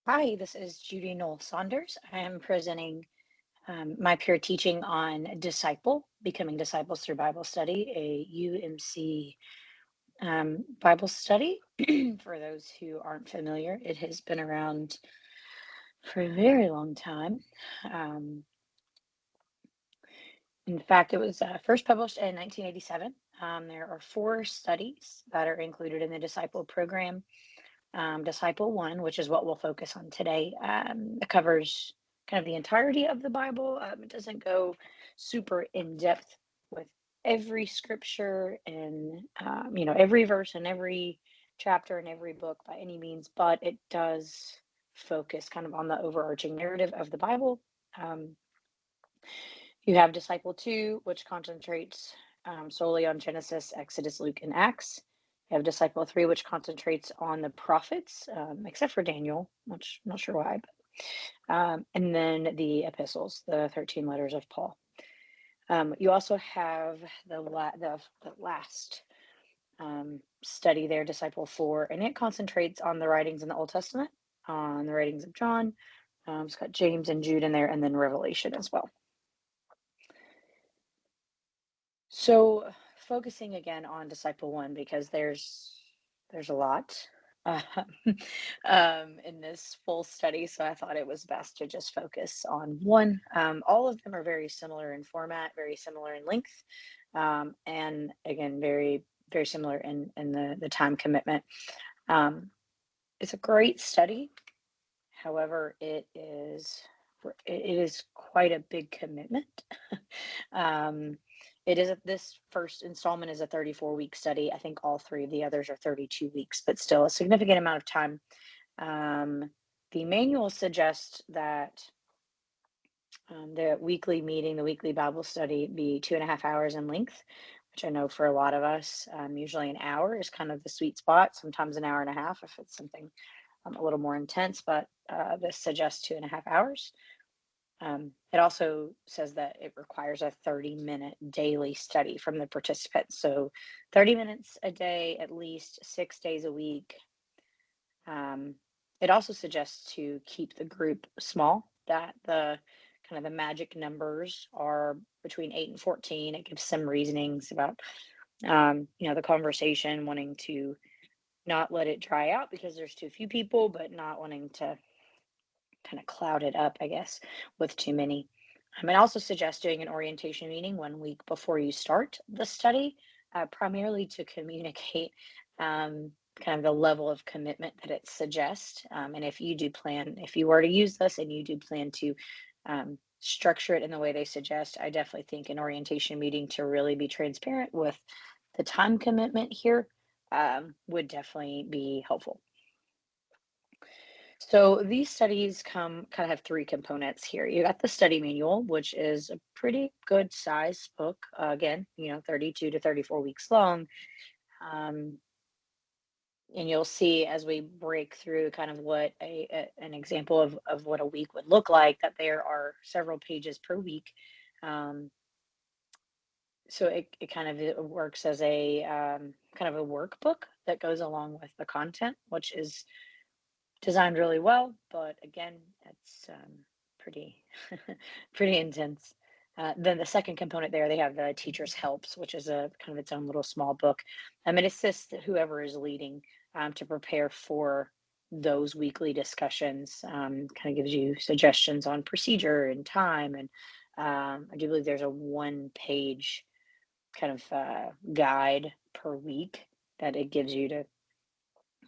Hi, this is Judy Noel Saunders. I am presenting my peer teaching on becoming disciples through Bible study, a UMC Bible study. For those who aren't familiar, it has been around for a very long time. Um, in fact, it was first published in 1987. There are four studies that are included in the Disciple program. Disciple 1, which is what we'll focus on today, it covers kind of the entirety of the Bible. It doesn't go super in depth with every scripture and every verse and every chapter and every book by any means, but it does focus kind of on the overarching narrative of the Bible. Um, you have Disciple 2, which concentrates solely on Genesis, Exodus, Luke, and Acts. You have Disciple 3, which concentrates on the prophets, except for Daniel, which I'm not sure why. And then the epistles, the 13 letters of Paul. You also have the last study there, Disciple 4, and it concentrates on the writings in the Old Testament, on the writings of John. It's got James and Jude in there, and then Revelation as well. So focusing again on Disciple 1, because there's a lot uh, in this full study, so I thought it was best to just focus on one. All of them are very similar in format, very similar in length, and again, very, very similar in the time commitment. It's a great study. However, it is quite a big commitment. This first installment is a 34-week study. I think all three of the others are 32 weeks, but still a significant amount of time. The manual suggests that the weekly meeting, the weekly Bible study, be 2.5 hours in length, which I know for a lot of us, usually an hour is kind of the sweet spot, sometimes an hour and a half if it's something a little more intense, but this suggests 2.5 hours. It also says that it requires a 30-minute daily study from the participants. So 30 minutes a day, at least 6 days a week. It also suggests to keep the group small, that the kind of the magic numbers are between 8 and 14. It gives some reasonings about, the conversation, wanting to not let it dry out because there's too few people, but not wanting to kind of cloud it up, I guess, with too many. I also suggest doing an orientation meeting 1 week before you start the study, primarily to communicate kind of the level of commitment that it suggests. And if you were to use this and you do plan to structure it in the way they suggest, I definitely think an orientation meeting to really be transparent with the time commitment here would definitely be helpful. So these studies kind of have three components here. You got the study manual, which is a pretty good size book. Again, 32 to 34 weeks long. Um, and you'll see as we break through kind of what an example of what a week would look like, that there are several pages per week. So it works as a kind of a workbook that goes along with the content, which is designed really well, but again, it's pretty pretty intense. Then the second component there, they have the teacher's helps, which is a kind of its own little small book. It assists whoever is leading to prepare for those weekly discussions. Kind of gives you suggestions on procedure and time, and I do believe there's a 1-page kind of guide per week that it gives you to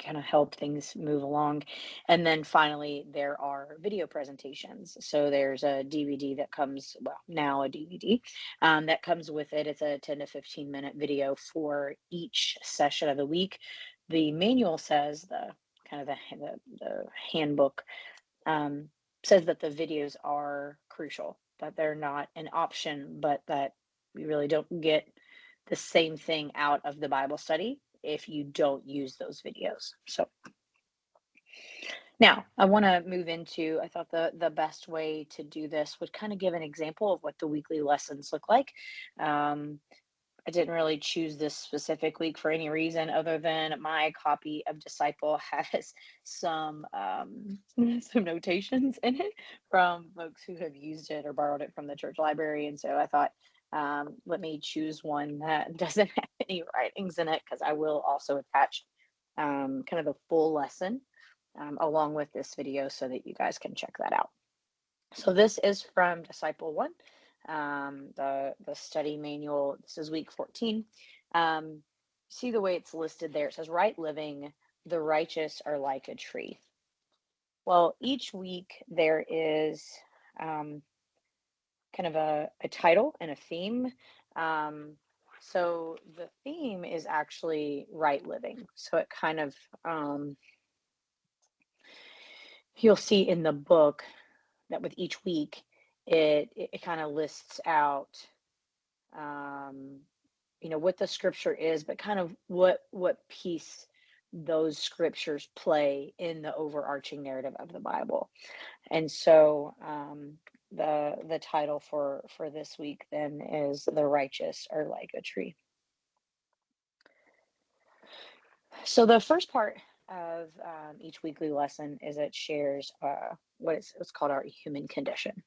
kind of help things move along. And then finally, there are video presentations. So there's a DVD that comes, now a DVD that comes with it. It's a 10 to 15 minute video for each session of the week. The manual says, the handbook says that the videos are crucial, that they're not an option, but that we really don't get the same thing out of the Bible study if you don't use those videos. So now I want to move into, I thought the best way to do this would kind of give an example of what the weekly lessons look like. I didn't really choose this specific week for any reason other than my copy of Disciple has some some notations in it from folks who have used it or borrowed it from the church library, and so I thought, let me choose one that doesn't have any writings in it because I will also attach kind of the full lesson along with this video so that you guys can check that out. So this is from Disciple 1, the study manual. This is week 14. See the way it's listed there. It says, right living, the righteous are like a tree. Well, each week there is kind of a title and a theme. So the theme is actually right living. So it kind of, you'll see in the book that with each week, it kind of lists out um, what the scripture is, but kind of what piece those scriptures play in the overarching narrative of the Bible. And so the title for this week then is "The Righteous Are Like a Tree." So the first part of each weekly lesson is it shares what's called our human condition.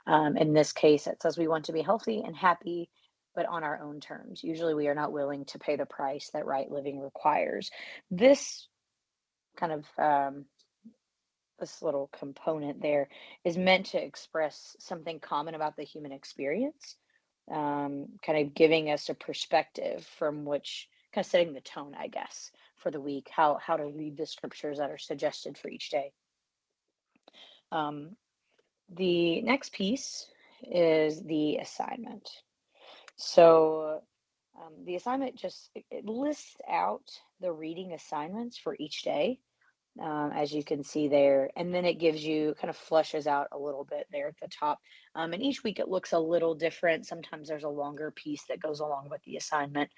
In this case, it says we want to be healthy and happy, but on our own terms. Usually, we are not willing to pay the price that right living requires. This kind of this little component there is meant to express something common about the human experience, kind of giving us a perspective from which kind of setting the tone, I guess, for the week, how to read the scriptures that are suggested for each day. The next piece is the assignment. So the assignment just it lists out the reading assignments for each day, as you can see there, and then it gives you kind of flushes out a little bit there at the top. And each week it looks a little different. Sometimes there's a longer piece that goes along with the assignment,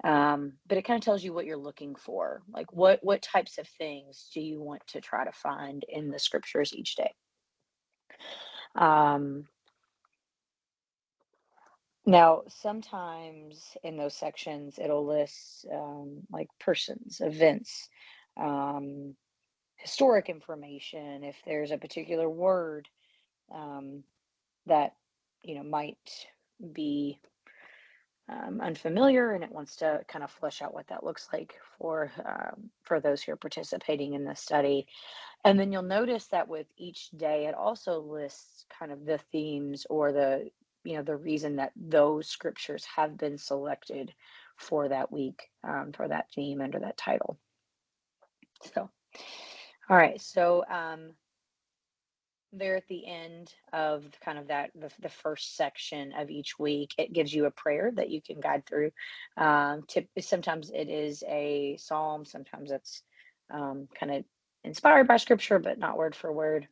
but it kind of tells you what you're looking for, like what types of things do you want to try to find in the scriptures each day. Um, Now, sometimes in those sections, it'll list like persons, events, um, historic information, if there's a particular word um, that, might be unfamiliar and it wants to kind of flesh out what that looks like for those who are participating in the study. And then you'll notice that with each day, it also lists kind of the themes or the reason that those scriptures have been selected for that week, for that theme under that title. So, all right. So, there at the end of kind of the first section of each week, it gives you a prayer that you can guide through. Sometimes it is a psalm, sometimes it's kind of inspired by scripture, but not word for word.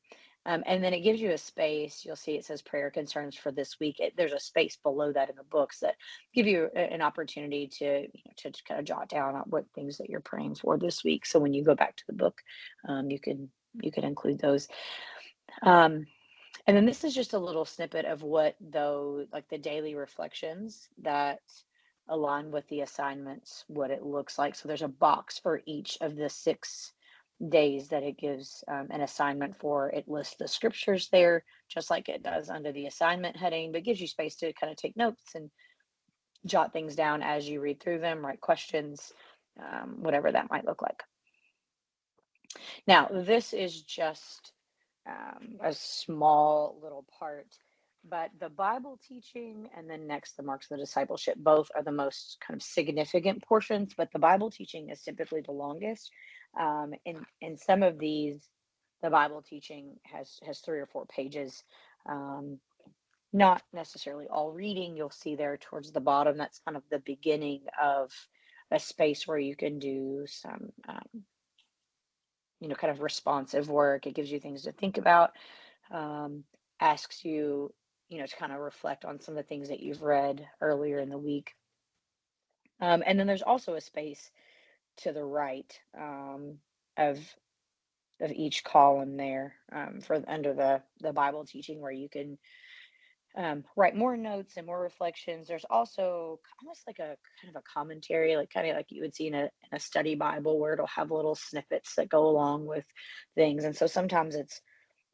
And then it gives you a space. You'll see it says prayer concerns for this week. There's a space below that in the books that give you an opportunity to kind of jot down what things that you're praying for this week. So when you go back to the book, you can include those. Um, and then this is just a little snippet of what though, like the daily reflections that align with the assignments, what it looks like. So there's a box for each of the 6 days that it gives an assignment for. It lists the scriptures there, just like it does under the assignment heading, but gives you space to kind of take notes and jot things down as you read through them, write questions, whatever that might look like. Now, this is just a small little part, but the Bible teaching and then next the marks of the discipleship both are the most kind of significant portions, but the Bible teaching is typically the longest. In some of these, the Bible teaching has 3 or 4 pages. Not necessarily all reading. You'll see there towards the bottom, that's kind of the beginning of a space where you can do some kind of responsive work. It gives you things to think about, asks you, to kind of reflect on some of the things that you've read earlier in the week. And then there's also a space to the right of each column there for under the Bible teaching where you can write more notes and more reflections. There's also almost like a kind of a commentary, like kind of like you would see in a study Bible, where it'll have little snippets that go along with things. And so sometimes it's,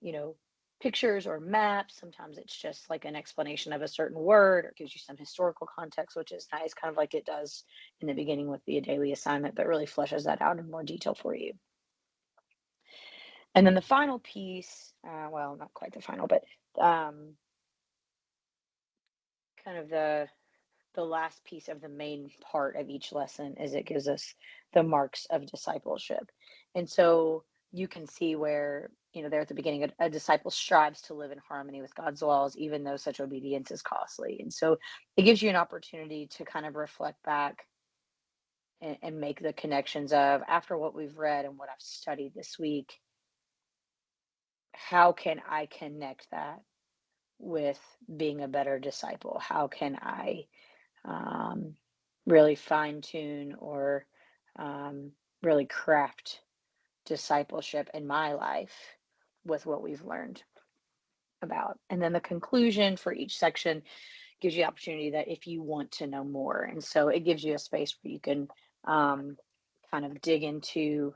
you know, pictures or maps. Sometimes it's just like an explanation of a certain word, or gives you some historical context, which is nice, kind of like it does in the beginning with the daily assignment, but really fleshes that out in more detail for you. And then the final piece, well, not quite the final, but kind of the last piece of the main part of each lesson is it gives us the marks of discipleship. And so you can see where, there at the beginning, a disciple strives to live in harmony with God's laws, even though such obedience is costly. And so it gives you an opportunity to kind of reflect back and make the connections of, after what we've read and what I've studied this week, how can I connect that with being a better disciple? How can I um, really fine tune or um, really craft discipleship in my life with what we've learned about? And then the conclusion for each section gives you the opportunity that if you want to know more. And so it gives you a space where you can um, kind of dig into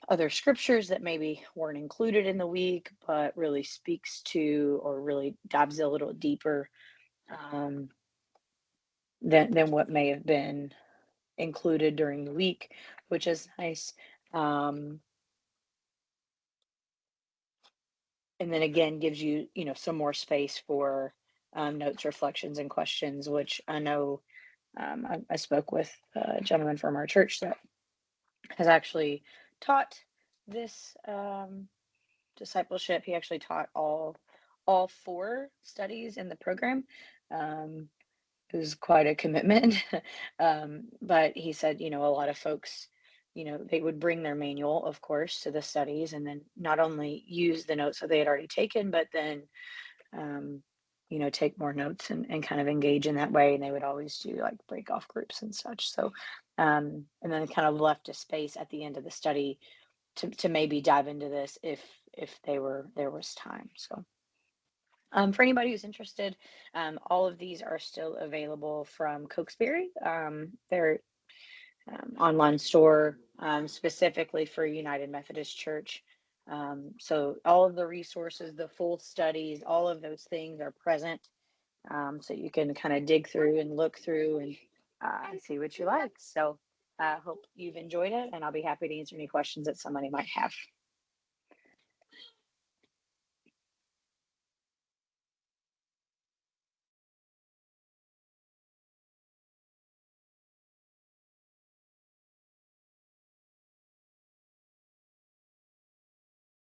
other scriptures that maybe weren't included in the week, but really speaks to or really dives a little deeper um, than what may have been included during the week, which is nice. Um, and then again, gives you, some more space for notes, reflections, and questions, which I know I spoke with a gentleman from our church that has actually taught this discipleship. He actually taught all four studies in the program. Um, it was quite a commitment. But he said, a lot of folks, they would bring their manual, of course, to the studies, and then not only use the notes that they had already taken, but then, um, take more notes and kind of engage in that way. And they would always do like break off groups and such. So, and then kind of left a space at the end of the study to maybe dive into this if there was time. So for anybody who's interested, all of these are still available from Cokesbury. Their online store, specifically for United Methodist Church. So all of the resources, the full studies, all of those things are present. So you can kind of dig through and look through and see what you like. So I hope you've enjoyed it, and I'll be happy to answer any questions that somebody might have.